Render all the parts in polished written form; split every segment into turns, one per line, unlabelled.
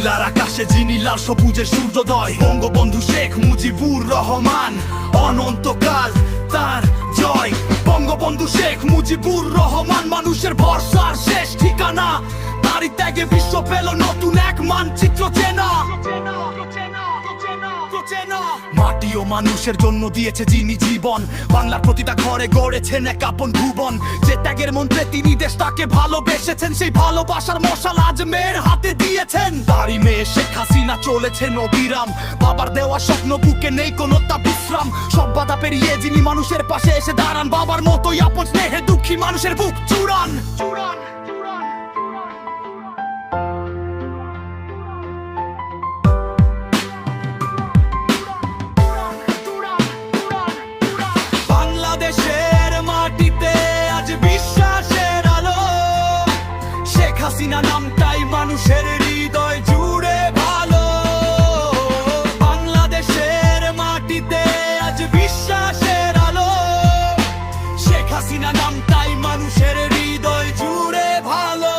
বাংলার আকাশে যিনি লাল সবুজের সূর্যোদয়, বঙ্গবন্ধু শেখ মুজিবুর রহমান, অনন্তকাল তার জয়। বঙ্গবন্ধু শেখ মুজিবুর রহমান মানুষের ভরসার শেষ ঠিকানা, তারই ত্যাগে বিশ্ব পেল নতুন এক মানচিত্র চেনা। মাটি ও মানুষের জন্য দিয়েছে যিনি জীবন, বাংলার প্রতিটা ঘরে গড়েছেন এক আপন ভুবন। যে ত্যাগের মন্ত্রে তিনি দেশটাকে ভালোবেসেছেন, সেই ভালোবাসার মশাল আজ মেয়ের হাতে দিয়েছেন। তারই মেয়ে শেখ হাসিনা চলেছেন অবিরাম, বাবার দেওয়া স্বপ্ন বুকে নেই কোনো তা বিশ্রাম। সব বাধা পেরিয়ে যিনি মানুষের পাশে এসে দাঁড়ান, বাবার মতোই আপন স্নেহে দুঃখী মানুষের বুক চুরান। বাংলাদেশের মাটিতে আজ বিশ্বাসের আলো, শেখ হাসিনা নামটাই মানুষের হৃদয় জুড়ে ভালো। বাংলাদেশের মাটিতে আজ বিশ্বাসের আলো, শেখ হাসিনা নামটাই মানুষের হৃদয় জুড়ে ভালো।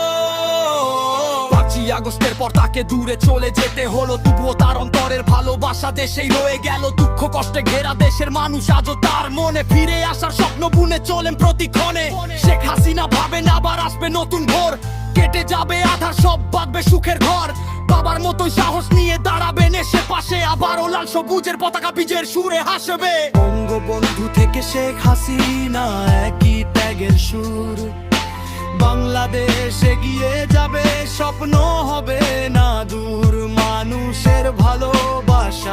5ই আগস্টের পর তাকে দূরে চলে যেতে হলো, তবুও তার অন্তরের ভালোবাসা দেশেই রয়ে গেল। দুঃখ কষ্টে ঘেরা দেশের মানুষ আজও তার মনে ফিরে আসার স্বপ্ন বুনে চলেন প্রতিক্ষণে। শেখ হাসিনা ভাবেন আবার আসবে নতুন ভোর, কেটে যাবে আধার সব বাঁধবে সুখের ঘর। বাবার মতোই সাহস নিয়ে দাঁড়াবেন এসে পাশে, আবারও লাল সবুজের পতাকা বিজয়ের সুরে হাসবে।
বঙ্গবন্ধু থেকে শেখ হাসিনা একই ত্যাগের সুর, বাংলাদেশ এগিয়ে যাবে, স্বপ্ন হবে না দূর। মানুষের ভালোবাসা